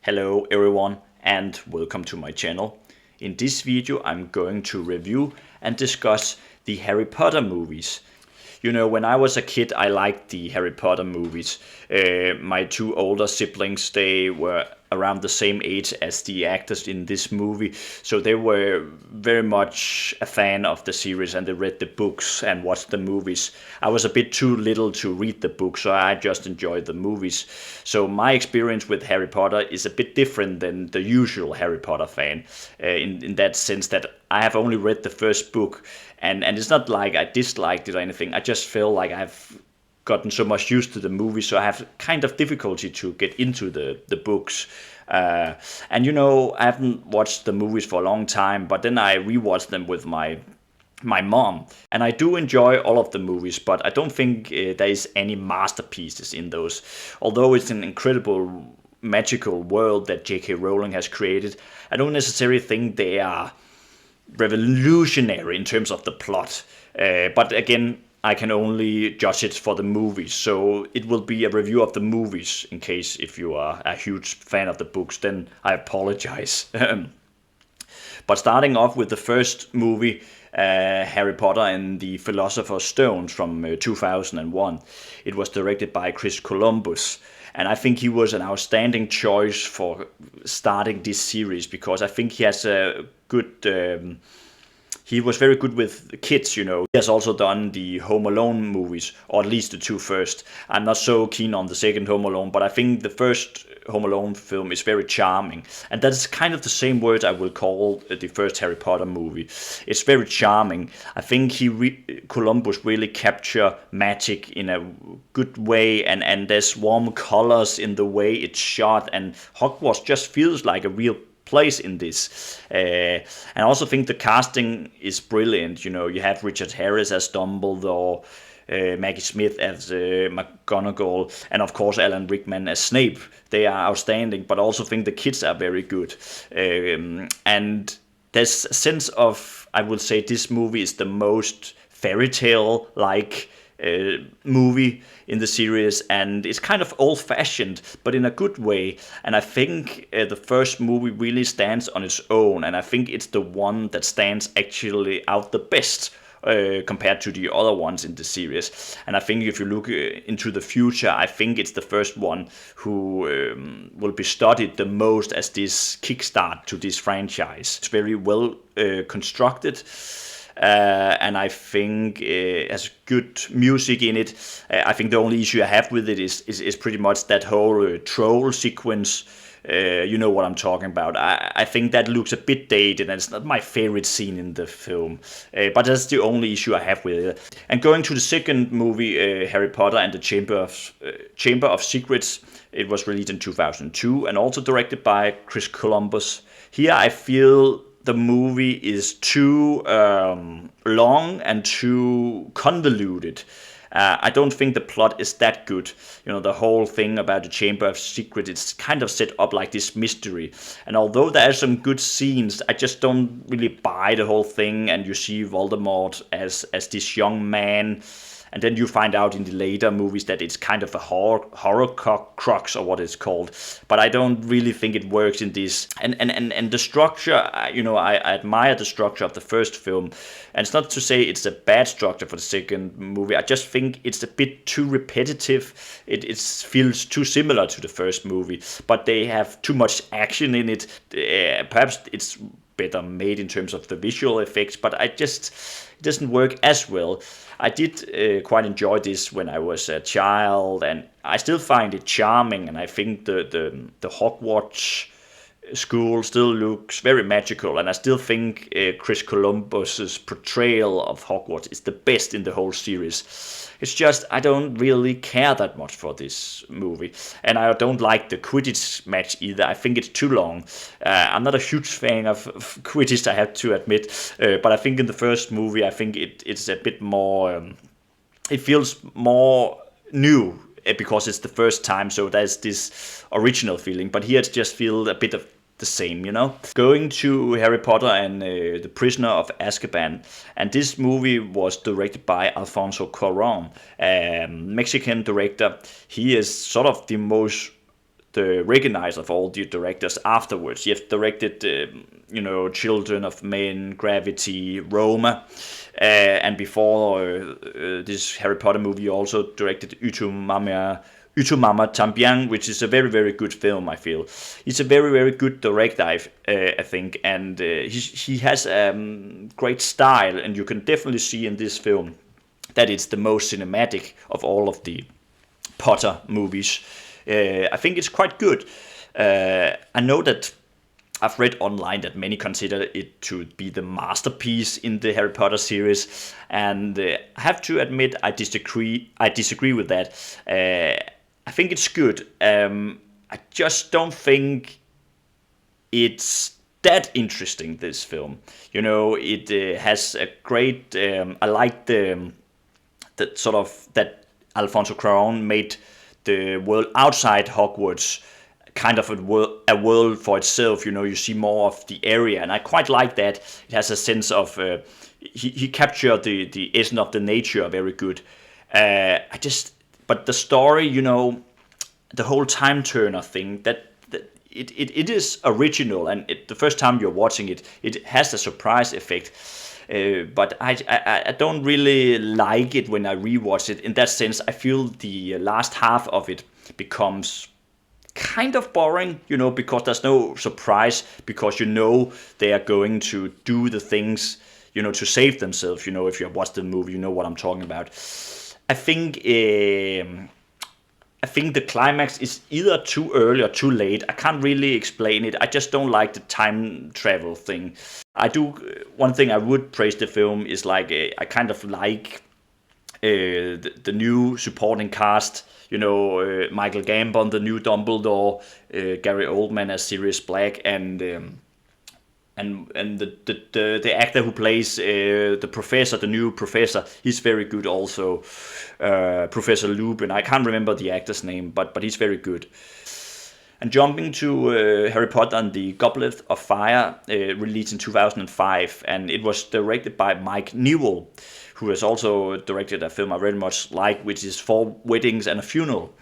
Hello everyone and welcome to my channel. In this video I'm going to review and discuss the Harry Potter movies. You know, when I was a kid I liked the Harry Potter movies. My two older siblings, they were around the same age as the actors in this movie, so they were very much a fan of the series and they read the books and watched the movies. I was a bit too little to read the books, so I just enjoyed the movies. So my experience with Harry Potter is a bit different than the usual Harry Potter fan, in that sense that I have only read the first book, and it's not like I disliked it or anything. I just feel like I've gotten so much used to the movie, so I have kind of difficulty to get into the books. And you know, I haven't watched the movies for a long time, but then I rewatched them with my mom, and I do enjoy all of the movies, but I don't think there is any masterpieces in those. Although it's an incredible magical world that J.K. Rowling has created, I don't necessarily think they are revolutionary in terms of the plot. But again, I can only judge it for the movies, so it will be a review of the movies. In case if you are a huge fan of the books, then I apologize. But starting off with the first movie, Harry Potter and the Philosopher's Stone from 2001. It was directed by Chris Columbus, and I think he was an outstanding choice for starting this series because I think he has a good. He was very good with kids, you know. He has also done the Home Alone movies, or at least the two first. I'm not so keen on the second Home Alone, but I think the first Home Alone film is very charming. And that's kind of the same word I will call the first Harry Potter movie. It's very charming. I think Columbus really capture magic in a good way, and there's warm colors in the way it's shot, and Hogwarts just feels like a real place in this. And I also think the casting is brilliant. You know, you have Richard Harris as Dumbledore, Maggie Smith as McGonagall, and of course Alan Rickman as Snape. They are outstanding, but I also think the kids are very good. And there's a sense of, I would say this movie is the most fairy tale like movie in the series, and it's kind of old-fashioned but in a good way. And I think the first movie really stands on its own, and I think it's the one that stands actually out the best compared to the other ones in the series. And I think if you look into the future, I think it's the first one who will be studied the most as this kickstart to this franchise. It's very well constructed. And I think it has good music in it. I think the only issue I have with it is pretty much that whole troll sequence. You know what I'm talking about. I think that looks a bit dated, and it's not my favorite scene in the film. But that's the only issue I have with it. And going to the second movie, Harry Potter and the Chamber of Secrets, it was released in 2002 and also directed by Chris Columbus. Here I feel the movie is too long and too convoluted. I don't think the plot is that good. You know, the whole thing about the Chamber of Secrets, it's kind of set up like this mystery. And although there are some good scenes, I just don't really buy the whole thing. And you see Voldemort as this young man. And then you find out in the later movies that it's kind of a horror crux, or what it's called. But I don't really think it works in this. And the structure, you know, I admire the structure of the first film. And it's not to say it's a bad structure for the second movie. I just think it's a bit too repetitive. It feels too similar to the first movie. But they have too much action in it. Perhaps it's better made in terms of the visual effects, but it doesn't work as well. I did quite enjoy this when I was a child, and I still find it charming, and I think the Hogwarts school still looks very magical, and I still think Chris Columbus's portrayal of Hogwarts is the best in the whole series. It's just I don't really care that much for this movie, and I don't like the Quidditch match either. I think it's too long. I'm not a huge fan of Quidditch, I have to admit, but I think in the first movie, I think it's a bit more. It feels more new because it's the first time, so there's this original feeling. But here it just feels a bit of the same, you know. Going to Harry Potter and the Prisoner of Azkaban, and this movie was directed by Alfonso Cuarón, Mexican director. He is sort of the most the recognize of all the directors afterwards. He has directed, Children of Men, Gravity, Roma, and before this Harry Potter movie, he also directed Utumama Tambiang, which is a very, very good film, I feel. He's a very, very good director, I think, and he has great style, and you can definitely see in this film that it's the most cinematic of all of the Potter movies. I think it's quite good. I know that I've read online that many consider it to be the masterpiece in the Harry Potter series, and I have to admit I disagree. I disagree with that. I think it's good. I just don't think it's that interesting. This film, it has a great. I like the sort of that Alfonso Cuarón made the world outside Hogwarts kind of a world for itself. You see more of the area, and I quite like that. It has a sense of he captured the essence of the nature very good. But the story, the whole time turner thing, that it is original, and the first time you're watching it, it has a surprise effect. But I don't really like it when I rewatch it. In that sense, I feel the last half of it becomes kind of boring, because there's no surprise, because they are going to do the things, to save themselves. If you have watched the movie, you know what I'm talking about. I think the climax is either too early or too late. I can't really explain it. I just don't like the time travel thing. One thing I would praise the film is I kind of like the new supporting cast. Michael Gambon, the new Dumbledore, Gary Oldman as Sirius Black, and the actor who plays the professor, the new professor, he's very good also. Professor Lupin, I can't remember the actor's name, but he's very good. And jumping to Harry Potter and the Goblet of Fire, released in 2005, and it was directed by Mike Newell, who has also directed a film I very much like, which is 4 Weddings and a Funeral.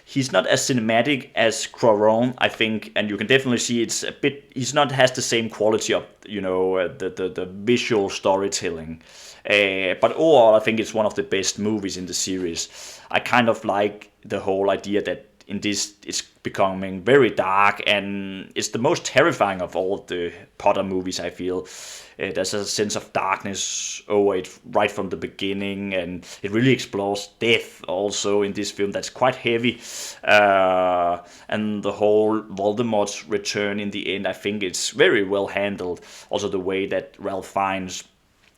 He's not as cinematic as Cuarón, I think, and you can definitely see it's a bit. Has the same quality of the visual storytelling. But overall, I think it's one of the best movies in the series. I kind of like the whole idea that in this it's becoming very dark, and it's the most terrifying of all the Potter movies, I feel. There's a sense of darkness over it right from the beginning, and it really explores death also in this film. That's quite heavy, and the whole Voldemort's return in the end, I think it's very well handled. Also the way that Ralph Fiennes,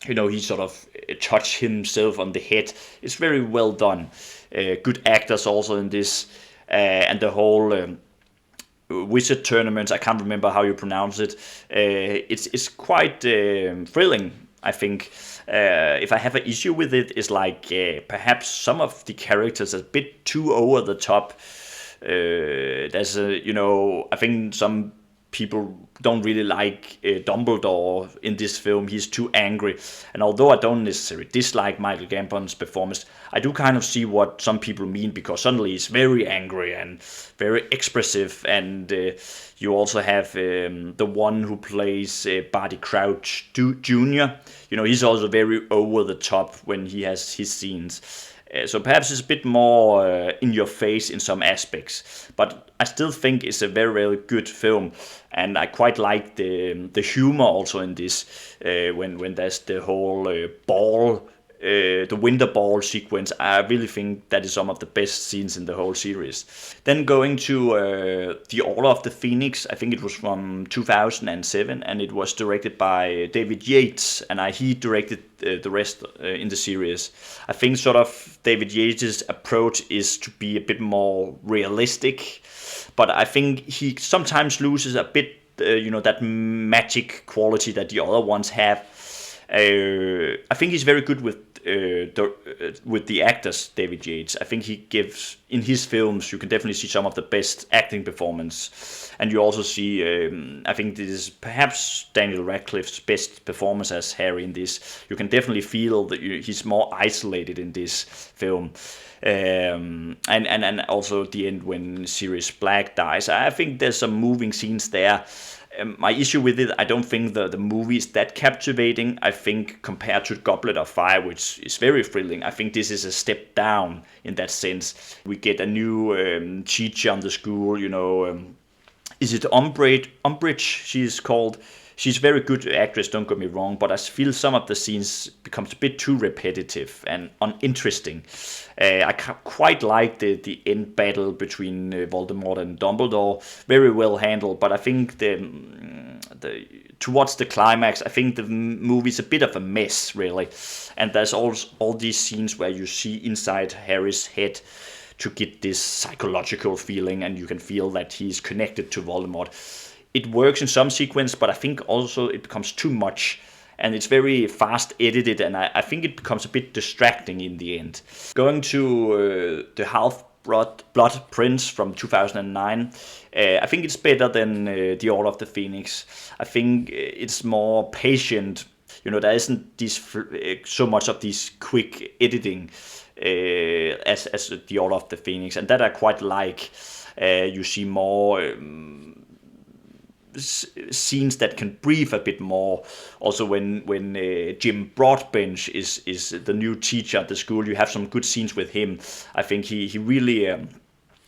he sort of touched himself on the head. It's very well done. Good actors also in this, and the whole wizard tournaments, I can't remember how you pronounce it. It's quite thrilling, I think. If I have an issue with it, is perhaps some of the characters are a bit too over the top. I think some people don't really like Dumbledore in this film. He's too angry, and although I don't necessarily dislike Michael Gambon's performance, I do kind of see what some people mean, because suddenly he's very angry and very expressive. And you also have the one who plays Barty Crouch Jr. He's also very over the top when he has his scenes. So perhaps it's a bit more in your face in some aspects, but I still think it's a very, very good film, and I quite like the humor also in this. When there's the whole ball, the winter ball sequence, I really think that is some of the best scenes in the whole series. Then going to the Order of the Phoenix, I think it was from 2007, and it was directed by David Yates, and he directed the rest in the series. I think sort of David Yates' approach is to be a bit more realistic, but I think he sometimes loses a bit, that magic quality that the other ones have. I think he's very good with the actors, David Yates. I think he gives, in his films, you can definitely see some of the best acting performance. And you also see, I think this is perhaps Daniel Radcliffe's best performance as Harry in this. You can definitely feel that he's more isolated in this film. And also at the end when Sirius Black dies. I think there's some moving scenes there. My issue with it, I don't think the movie is that captivating. I think compared to Goblet of Fire, which is very thrilling, I think this is a step down in that sense. We get a new teacher on the school, is it Umbridge she's called? She's a very good actress, don't get me wrong, but I feel some of the scenes becomes a bit too repetitive and uninteresting. I quite like the end battle between Voldemort and Dumbledore, very well handled, but I think the towards the climax, I think the movie's a bit of a mess, really. And there's all these scenes where you see inside Harry's head to get this psychological feeling, and you can feel that he's connected to Voldemort. It works in some sequence, but I think also it becomes too much, and it's very fast edited, and I think it becomes a bit distracting in the end. Going to the Half-Blood Prince from 2009, I think it's better than The Order of the Phoenix. I think it's more patient. There isn't so much of this quick editing as The Order of the Phoenix, and that I quite like. You see more scenes that can breathe a bit more. Also, when Jim Broadbent is the new teacher at the school, you have some good scenes with him. I think he really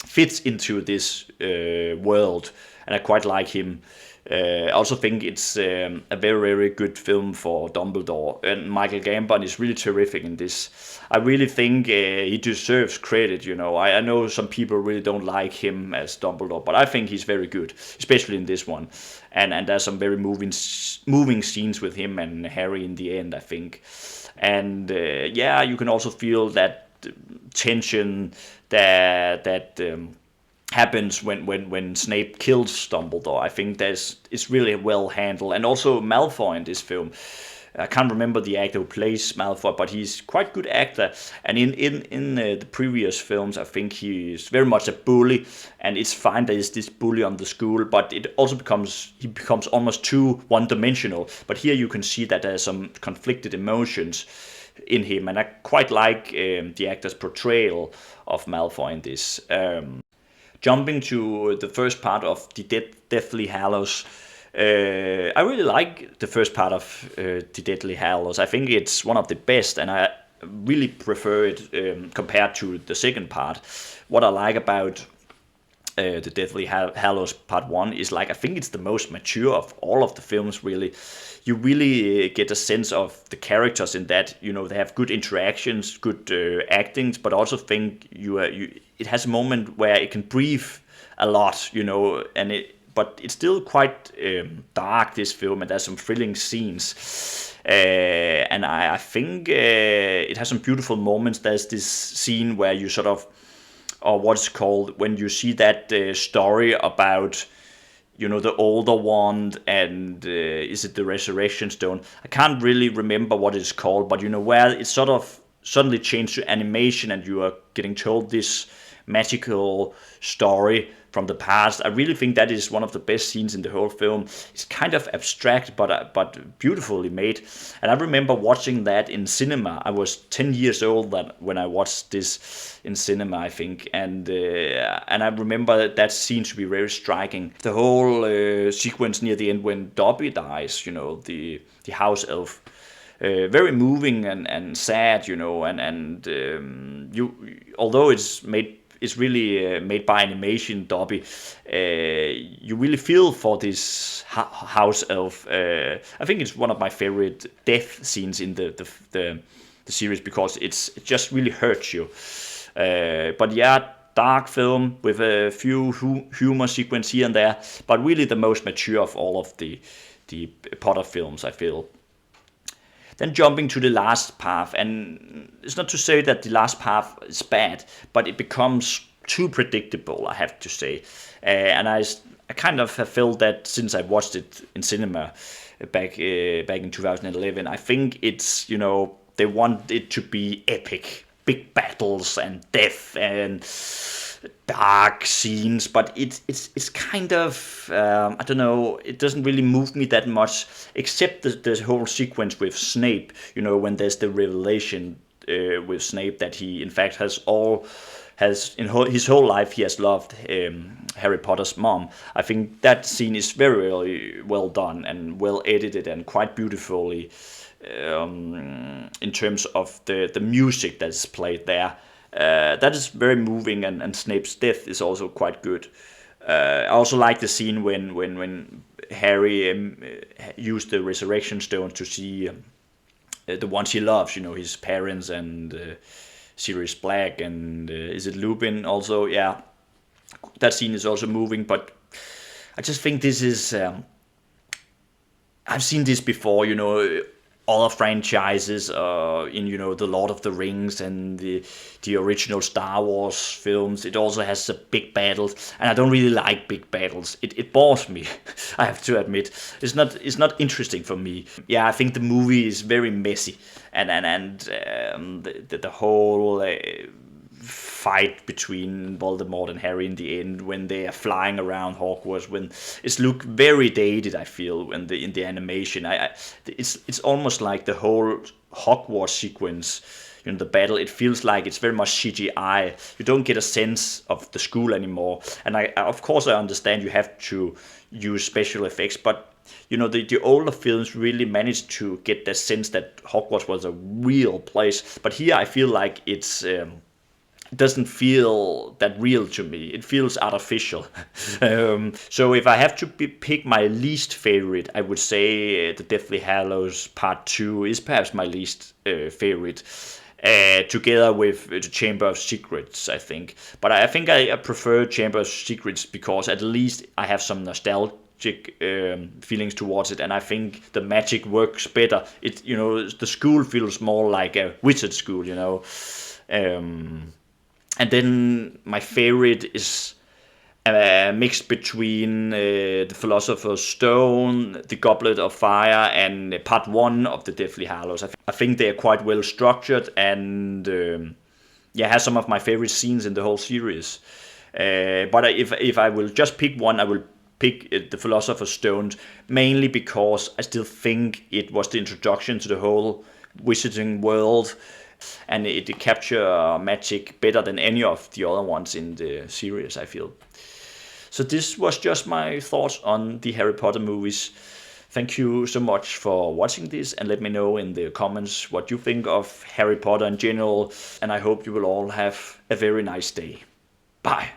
fits into this world, and I quite like him. I also think it's a very, very good film for Dumbledore, and Michael Gambon is really terrific in this. I really think he deserves credit. I know some people really don't like him as Dumbledore, but I think he's very good, especially in this one. And there's some very moving scenes with him and Harry in the end, I think. And you can also feel that tension that happens when Snape kills Dumbledore. I think it's really well handled, and also Malfoy in this film. I can't remember the actor who plays Malfoy, but he's quite good actor. And in the previous films, I think he's very much a bully, and it's fine that he's this bully on the school, but it also he becomes almost too one-dimensional. But here you can see that there's some conflicted emotions in him, and I quite like the actor's portrayal of Malfoy in this. Jumping to the first part of the Deathly Hallows, I really like the first part of the Deathly Hallows. I think it's one of the best, and I really prefer it compared to the second part. What I like about the Deathly Hallows Part 1 is, I think it's the most mature of all of the films, really. You really get a sense of the characters in that, they have good interactions, good actings, but I also think it has a moment where it can breathe a lot, but it's still quite dark, this film, and there's some thrilling scenes. And I think it has some beautiful moments. There's this scene where you sort of, or what's called, when you see that story about, the older wand, and is it the Resurrection Stone? I can't really remember what it's called, but where it's sort of suddenly changed to animation, and you are getting told this magical story from the past. I really think that is one of the best scenes in the whole film. It's kind of abstract, but beautifully made. And I remember watching that in cinema. I was 10 years old when I watched this in cinema, I think. And I remember that scene to be very striking. The whole sequence near the end when Dobby dies, the house elf. Very moving and sad, although it's really made by animation, Dobby, you really feel for this house elf. I think it's one of my favorite death scenes in the series, because it just really hurts you. But yeah, dark film with a few humor sequence here and there, but really the most mature of all of the Potter films, I feel. Then jumping to the last path, and it's not to say that the last path is bad, but it becomes too predictable, I have to say. And I I kind of have felt that since I watched it in cinema back in 2011. I think it's, they want it to be epic, big battles and death and dark scenes, but it's kind of I don't know. It doesn't really move me that much, except the whole sequence with Snape. When there's the revelation with Snape that he in fact has in his whole life he has loved Harry Potter's mom. I think that scene is very, very well done and well edited and quite beautifully in terms of the music that's played there. That is very moving, and Snape's death is also quite good. I also like the scene when Harry used the resurrection stone to see the ones he loves, his parents and Sirius Black and is it Lupin also? Yeah, that scene is also moving, but I just think this is. I've seen this before, other franchises in the Lord of the Rings and the original Star Wars films. It also has the big battles, and I don't really like big battles. It bores me. I have to admit, it's not interesting for me. Yeah, I think the movie is very messy, and the whole fight between Voldemort and Harry in the end, when they are flying around Hogwarts, when it's look very dated. I feel when in the animation, it's almost like the whole Hogwarts sequence, the battle. It feels like it's very much CGI. You don't get a sense of the school anymore. And of course, I understand you have to use special effects, but the older films really managed to get the sense that Hogwarts was a real place. But here, I feel like it's. Doesn't feel that real to me. It feels artificial. So if I have to pick my least favorite, I would say the Deathly Hallows Part 2 is perhaps my least favorite. Together with the Chamber of Secrets, I think. But I think I prefer Chamber of Secrets because at least I have some nostalgic feelings towards it, and I think the magic works better. The school feels more like a wizard school, And then my favorite is a mix between the Philosopher's Stone, the Goblet of Fire, and part 1 of the Deathly Hallows. I think they are quite well structured and has some of my favorite scenes in the whole series. But if I will just pick one, I will pick the Philosopher's Stone, mainly because I still think it was the introduction to the whole wizarding world. And it captures magic better than any of the other ones in the series, I feel. So this was just my thoughts on the Harry Potter movies. Thank you so much for watching this, and let me know in the comments what you think of Harry Potter in general. And I hope you will all have a very nice day. Bye.